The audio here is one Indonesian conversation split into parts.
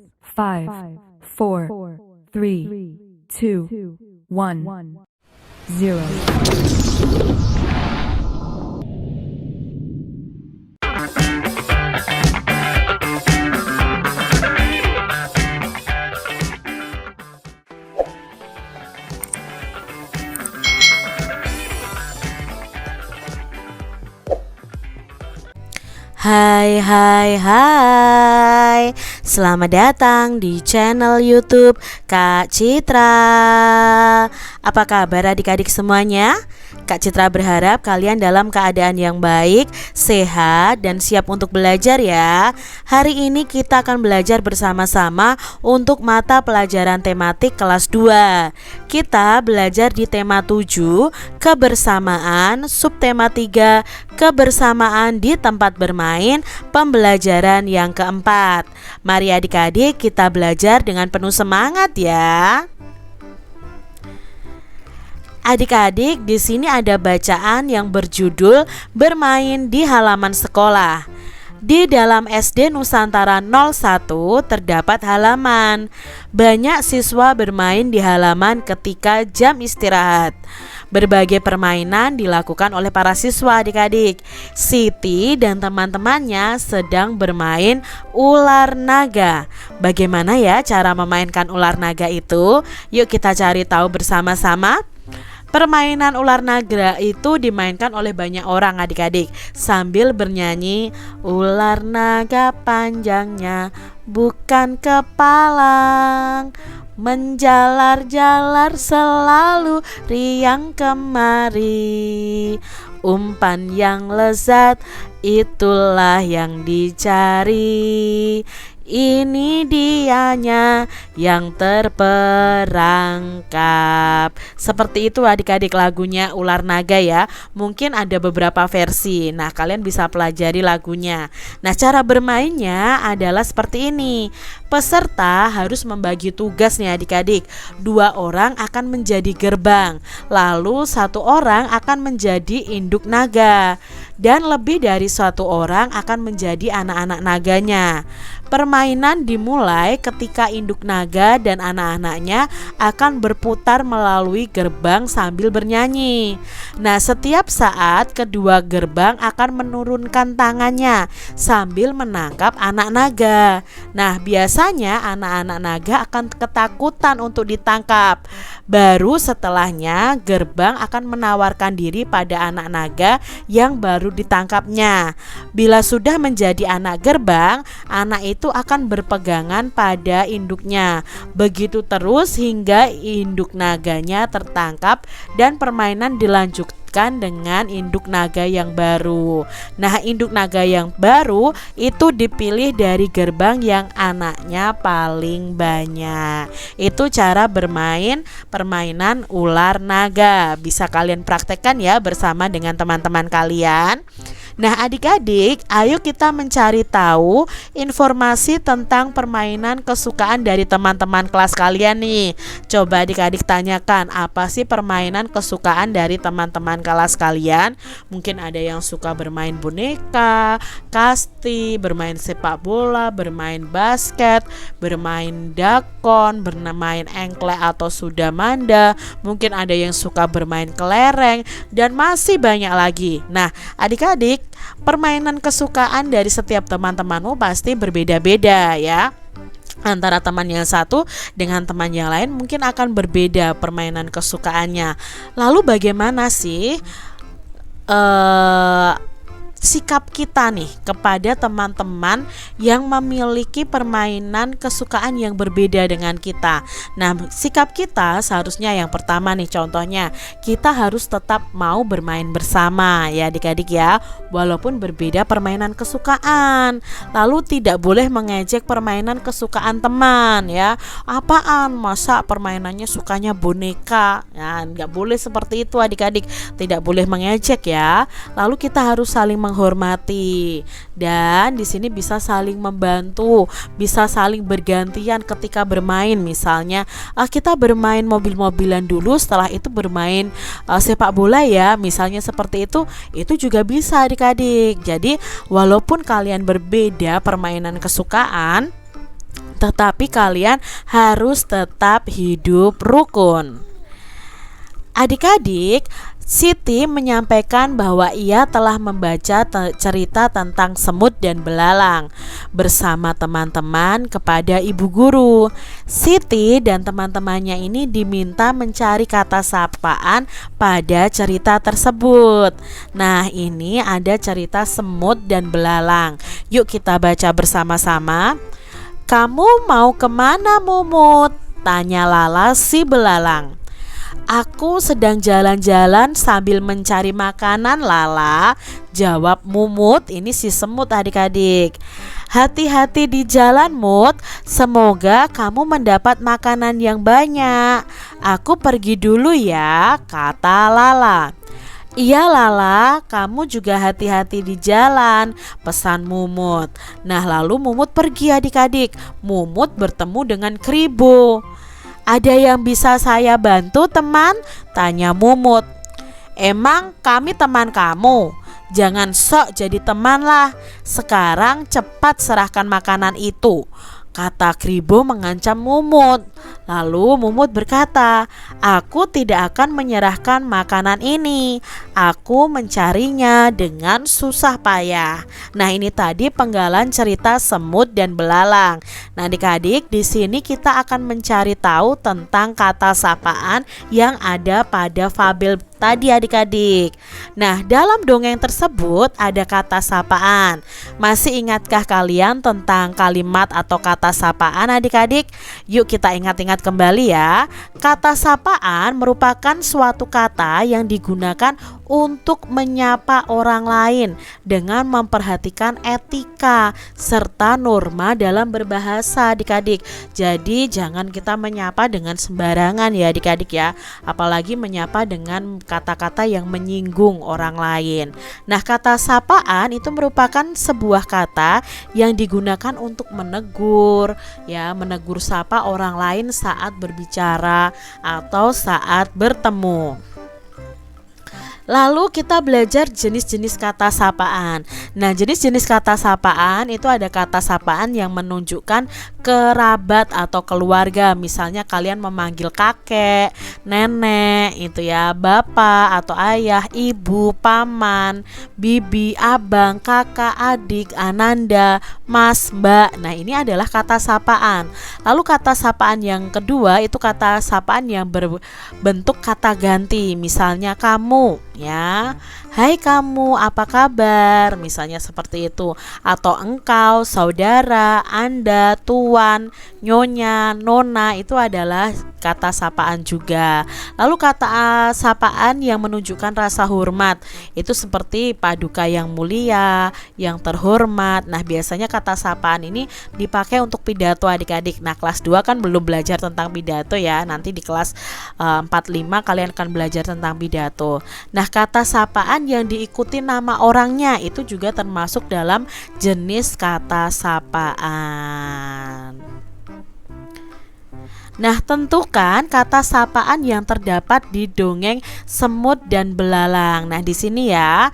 5, 4, 3, 2, 1, 0. Hai, selamat datang di channel YouTube Kak Citra. Apa kabar adik-adik semuanya? Kak Citra berharap kalian dalam keadaan yang baik, sehat, dan siap untuk belajar ya. Hari ini kita akan belajar bersama-sama untuk mata pelajaran tematik kelas 2. Kita belajar di tema 7, kebersamaan, subtema 3, kebersamaan di tempat bermain, pembelajaran yang keempat. Mari adik-adik kita belajar dengan penuh semangat ya. Adik-adik, di sini ada bacaan yang berjudul Bermain di Halaman Sekolah. Di dalam SD Nusantara 01 terdapat halaman. Banyak siswa bermain di halaman ketika jam istirahat. Berbagai permainan dilakukan oleh para siswa adik-adik. Siti dan teman-temannya sedang bermain ular naga. Bagaimana ya cara memainkan ular naga itu? Yuk kita cari tahu bersama-sama. Permainan ular naga itu dimainkan oleh banyak orang adik-adik sambil bernyanyi, ular naga panjangnya bukan kepalang, menjalar-jalar selalu riang kemari, umpan yang lezat itulah yang dicari. Ini dianya yang terperangkap. Seperti itu adik-adik lagunya ular naga ya. Mungkin ada beberapa versi. Nah, kalian bisa pelajari lagunya. Nah, cara bermainnya adalah seperti ini. Peserta harus membagi tugas nih adik-adik. 2 orang akan menjadi gerbang, lalu 1 orang akan menjadi induk naga, dan lebih dari 1 orang akan menjadi anak-anak naganya. Permainan dimulai ketika induk naga dan anak-anaknya akan berputar melalui gerbang sambil bernyanyi. Nah, setiap saat kedua gerbang akan menurunkan tangannya sambil menangkap anak naga. Nah, biasanya anak-anak naga akan ketakutan untuk ditangkap. Baru setelahnya gerbang akan menawarkan diri pada anak naga yang baru ditangkapnya. Bila sudah menjadi anak gerbang, anak itu akan berpegangan pada induknya. Begitu terus hingga induk naganya tertangkap dan permainan dilanjutkan dengan induk naga yang baru. Nah, induk naga yang baru itu dipilih dari gerbang yang anaknya paling banyak. Itu cara bermain permainan ular naga. Bisa kalian praktekkan ya bersama dengan teman-teman kalian. Nah, adik-adik, ayo kita mencari tahu informasi tentang permainan kesukaan dari teman-teman kelas kalian nih. Coba adik-adik tanyakan, apa sih permainan kesukaan dari teman-teman kelas kalian? Mungkin ada yang suka bermain boneka, kasti, bermain sepak bola, bermain basket, bermain dakon, bermain engklek atau sudamanda. Mungkin ada yang suka bermain kelereng, dan masih banyak lagi. Nah, adik-adik, permainan kesukaan dari setiap teman-temanmu pasti berbeda-beda ya. Antara teman yang satu dengan teman yang lain mungkin akan berbeda permainan kesukaannya. Lalu bagaimana sih sikap kita nih kepada teman-teman yang memiliki permainan kesukaan yang berbeda dengan kita? Nah, sikap kita seharusnya yang pertama nih, contohnya kita harus tetap mau bermain bersama ya adik-adik ya, walaupun berbeda permainan kesukaan. Lalu tidak boleh mengejek permainan kesukaan teman ya. Apaan, masa permainannya sukanya boneka? Ya, nggak boleh seperti itu adik-adik, tidak boleh mengejek ya. Lalu kita harus saling menghormati, dan di sini bisa saling membantu, bisa saling bergantian ketika bermain. Misalnya kita bermain mobil-mobilan dulu, setelah itu bermain sepak bola ya, misalnya seperti itu juga bisa adik-adik. Jadi walaupun kalian berbeda permainan kesukaan, tetapi kalian harus tetap hidup rukun. Adik-adik, Siti menyampaikan bahwa ia telah membaca cerita tentang semut dan belalang bersama teman-teman kepada ibu guru. Siti dan teman-temannya ini diminta mencari kata sapaan pada cerita tersebut. Nah, ini ada cerita semut dan belalang. Yuk kita baca bersama-sama. "Kamu mau kemana, Mumut?" tanya Lala si belalang. "Aku sedang jalan-jalan sambil mencari makanan, Lala," jawab Mumut, ini si semut adik-adik. "Hati-hati di jalan, Mut, semoga kamu mendapat makanan yang banyak. Aku pergi dulu ya," kata Lala. "Iya Lala, kamu juga hati-hati di jalan," pesan Mumut. Nah, lalu Mumut pergi adik-adik. Mumut bertemu dengan Kribo. "Ada yang bisa saya bantu, teman?" tanya Mumut. "Emang kami teman kamu? Jangan sok jadi teman lah. Sekarang cepat serahkan makanan itu," kata Kribo mengancam Mumut. Lalu Mumut berkata, "Aku tidak akan menyerahkan makanan ini. Aku mencarinya dengan susah payah." Nah, ini tadi penggalan cerita semut dan belalang. Nah, adik-adik, di sini kita akan mencari tahu tentang kata sapaan yang ada pada fabel tadi adik-adik. Nah, dalam dongeng tersebut ada kata sapaan. Masih ingatkah kalian tentang kalimat atau kata sapaan adik-adik? Yuk kita ingat-ingat kembali ya. Kata sapaan merupakan suatu kata yang digunakan untuk menyapa orang lain dengan memperhatikan etika serta norma dalam berbahasa adik-adik. Jadi jangan kita menyapa dengan sembarangan ya adik-adik ya. Apalagi menyapa dengan kata-kata yang menyinggung orang lain. Nah, kata sapaan itu merupakan sebuah kata yang digunakan untuk menegur ya, menegur sapa orang lain saat berbicara atau saat bertemu. Lalu kita belajar jenis-jenis kata sapaan. Nah, jenis-jenis kata sapaan itu ada kata sapaan yang menunjukkan kerabat atau keluarga. Misalnya kalian memanggil kakek, nenek, itu ya, bapak atau ayah, ibu, paman, bibi, abang, kakak, adik, ananda, mas, mbak. Nah, ini adalah kata sapaan. Lalu kata sapaan yang kedua itu kata sapaan yang berbentuk kata ganti. Misalnya kamu ya, "Hai kamu, apa kabar?" Misalnya seperti itu. Atau engkau, saudara, Anda, tuan, nyonya, nona, itu adalah kata sapaan juga. Lalu kata sapaan yang menunjukkan rasa hormat itu seperti paduka yang mulia, yang terhormat. Nah, biasanya kata sapaan ini dipakai untuk pidato adik-adik. Nah, kelas 2 kan belum belajar tentang pidato ya. Nanti di kelas 4-5 kalian akan belajar tentang pidato. Nah, kata sapaan yang diikuti nama orangnya itu juga termasuk dalam jenis kata sapaan. Nah, tentukan kata sapaan yang terdapat di dongeng semut dan belalang. Nah, di sini ya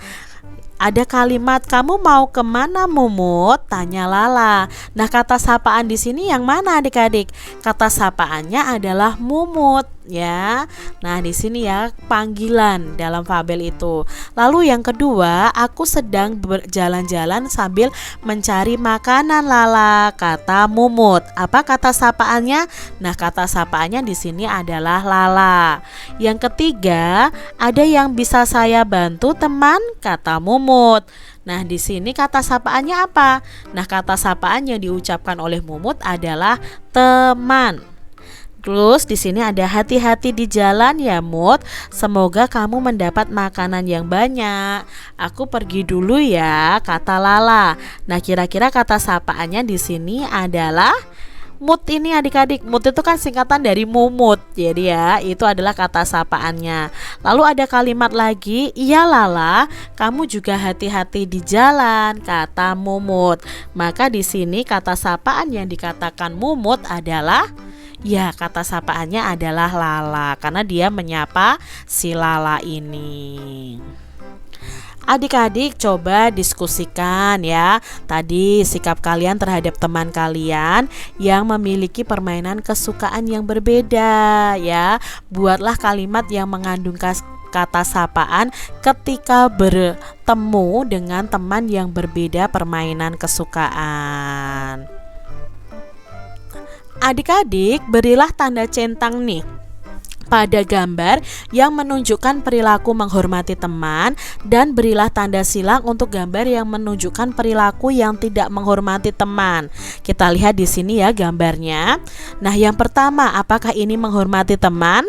ada kalimat, "Kamu mau kemana, Mumut?" tanya Lala. Nah, kata sapaan di sini yang mana adik-adik? Kata sapaannya adalah Mumut ya. Nah, di sini ya panggilan dalam fabel itu. Lalu yang kedua, "Aku sedang berjalan-jalan sambil mencari makanan, Lala," kata Mumut. Apa kata sapaannya? Nah, kata sapaannya di sini adalah Lala. Yang ketiga, "Ada yang bisa saya bantu, teman?" kata Mumut. Nah, di sini kata sapaannya apa? Nah, kata sapaan yang diucapkan oleh Mumut adalah teman. Terus di sini ada "Hati-hati di jalan ya, Mut. Semoga kamu mendapat makanan yang banyak. Aku pergi dulu ya," kata Lala. Nah, kira-kira kata sapaannya di sini adalah Mut ini adik-adik. Mut itu kan singkatan dari Mumut. Jadi ya, itu adalah kata sapaannya. Lalu ada kalimat lagi, "Iya Lala, kamu juga hati-hati di jalan," kata Mumut. Maka di sini kata sapaan yang dikatakan Mumut adalah ya, kata sapaannya adalah Lala karena dia menyapa si Lala ini. Adik-adik coba diskusikan ya tadi sikap kalian terhadap teman kalian yang memiliki permainan kesukaan yang berbeda ya. Buatlah kalimat yang mengandung kata sapaan ketika bertemu dengan teman yang berbeda permainan kesukaan. Adik-adik berilah tanda centang nih pada gambar yang menunjukkan perilaku menghormati teman dan berilah tanda silang untuk gambar yang menunjukkan perilaku yang tidak menghormati teman. Kita lihat di sini ya gambarnya. Nah, yang pertama, apakah ini menghormati teman?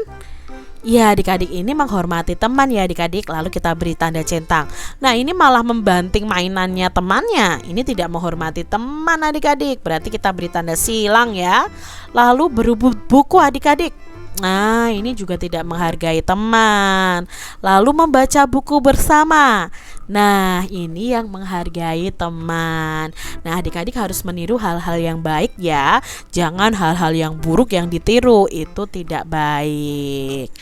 Ya, adik-adik, ini menghormati teman ya adik-adik. Lalu kita beri tanda centang. Nah, ini malah membanting mainannya temannya. Ini tidak menghormati teman adik-adik. Berarti kita beri tanda silang ya. Lalu berebut buku adik-adik. Nah, ini juga tidak menghargai teman. Lalu membaca buku bersama. Nah, ini yang menghargai teman. Nah, adik-adik harus meniru hal-hal yang baik ya. Jangan hal-hal yang buruk yang ditiru. Itu tidak baik.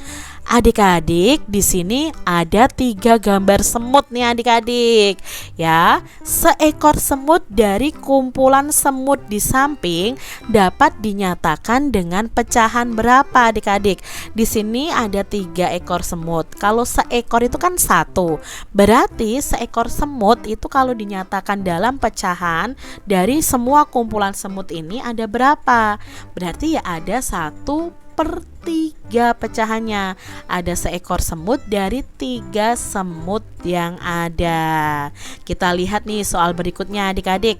Adik-adik, di sini ada 3 gambar semut nih adik-adik. Ya, seekor semut dari kumpulan semut di samping dapat dinyatakan dengan pecahan berapa adik-adik? Di sini ada 3 ekor semut. Kalau seekor itu kan 1. Berarti seekor semut itu kalau dinyatakan dalam pecahan dari semua kumpulan semut ini ada berapa? Berarti ya ada 1/3 pecahannya. Ada seekor semut dari 3 semut yang ada. Kita lihat nih soal berikutnya adik-adik.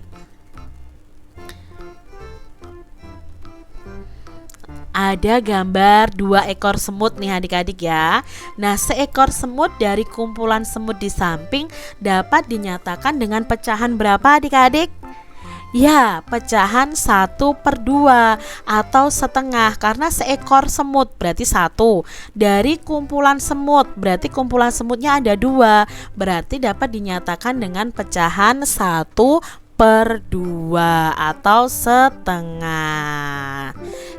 Ada gambar 2 ekor semut nih adik-adik ya. Nah, seekor semut dari kumpulan semut di samping dapat dinyatakan dengan pecahan berapa adik-adik? Ya, pecahan 1/2 atau setengah. Karena seekor semut berarti 1. Dari kumpulan semut berarti kumpulan semutnya ada 2. Berarti dapat dinyatakan dengan pecahan 1/2 atau setengah.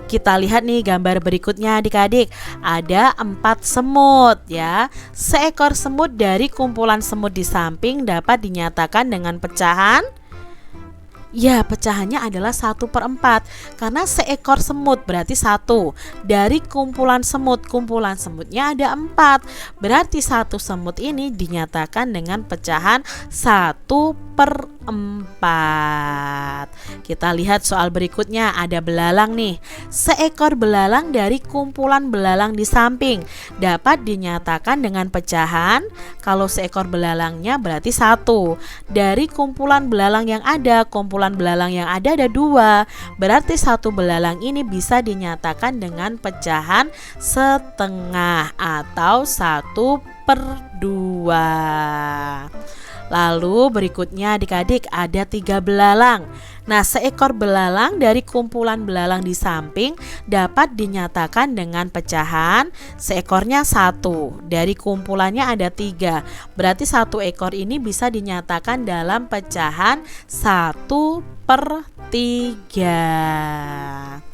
Kita lihat nih gambar berikutnya adik-adik. Ada 4 semut ya. Seekor semut dari kumpulan semut di samping dapat dinyatakan dengan pecahan. Ya, pecahannya adalah 1/4. Karena seekor semut berarti 1. Dari kumpulan semutnya ada 4. Berarti 1 semut ini dinyatakan dengan pecahan 1/4. Kita lihat soal berikutnya. Ada belalang nih. Seekor belalang dari kumpulan belalang di samping dapat dinyatakan dengan pecahan. Kalau seekor belalangnya berarti 1. Dari kumpulan belalang yang ada, kumpulan belalang yang ada 2. Berarti 1 belalang ini bisa dinyatakan dengan pecahan setengah atau 1/2. Lalu berikutnya adik-adik ada 3 belalang. Nah, seekor belalang dari kumpulan belalang di samping dapat dinyatakan dengan pecahan. Seekornya 1. Dari kumpulannya ada 3. Berarti 1 ekor ini bisa dinyatakan dalam pecahan 1/3.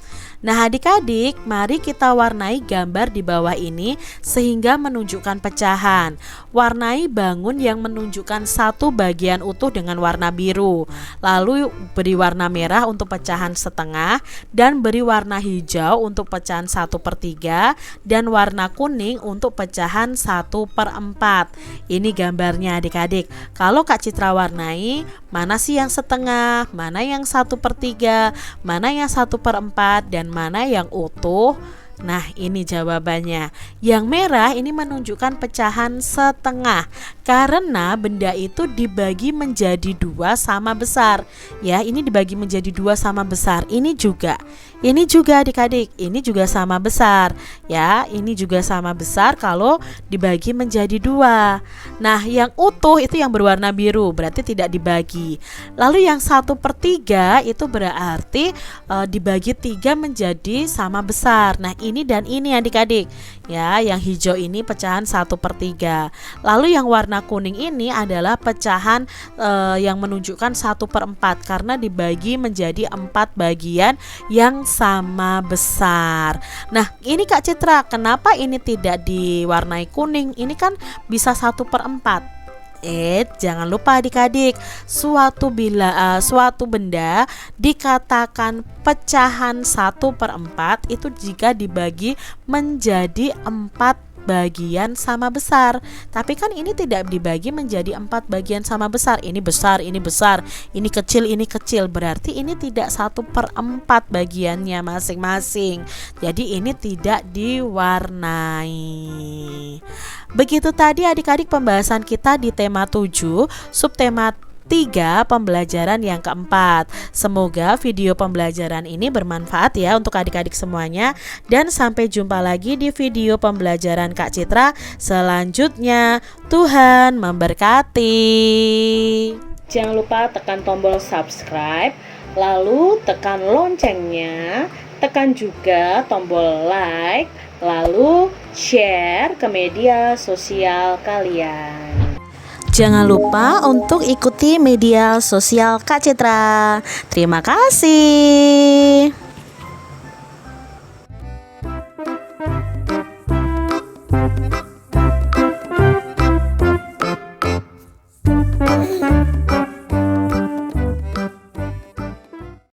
Nah, adik-adik, mari kita warnai gambar di bawah ini sehingga menunjukkan pecahan. Warnai bangun yang menunjukkan satu bagian utuh dengan warna biru. Lalu beri warna merah untuk pecahan setengah dan beri warna hijau untuk pecahan 1/3 dan warna kuning untuk pecahan 1/4. Ini gambarnya adik-adik. Kalau Kak Citra warnai, mana sih yang setengah, mana yang 1/3, mana yang 1/4 dan mana yang utuh? Nah, ini jawabannya. Yang merah ini menunjukkan pecahan setengah karena benda itu dibagi menjadi 2 sama besar. Ya, ini dibagi menjadi 2 sama besar. Ini juga adik-adik, ini juga sama besar. Ya, ini juga sama besar kalau dibagi menjadi 2. Nah, yang utuh itu yang berwarna biru, berarti tidak dibagi. Lalu yang 1/3 itu berarti dibagi 3 menjadi sama besar. Nah, ini dan ini adik-adik. Ya, yang hijau ini pecahan 1/3. Lalu yang warna kuning ini adalah pecahan yang menunjukkan 1/4 karena dibagi menjadi 4 bagian yang sama besar. Nah, ini Kak Citra, kenapa ini tidak diwarnai kuning? Ini kan bisa 1/4. Jangan lupa adik-adik, suatu benda dikatakan pecahan 1/4 itu jika dibagi menjadi 4 bagian sama besar. Tapi kan ini tidak dibagi menjadi 4 bagian sama besar. Ini besar, ini besar, ini kecil, ini kecil. Berarti ini tidak 1/4 bagiannya masing-masing. Jadi ini tidak diwarnai. Begitu tadi adik-adik pembahasan kita di tema 7, subtema 3, pembelajaran yang keempat. Semoga video pembelajaran ini bermanfaat ya untuk adik-adik semuanya. Dan sampai jumpa lagi di video pembelajaran Kak Citra selanjutnya. Tuhan memberkati. Jangan lupa tekan tombol subscribe, lalu tekan loncengnya, tekan juga tombol like, lalu share ke media sosial kalian. Jangan lupa untuk ikuti media sosial Kak Citra. Terima kasih.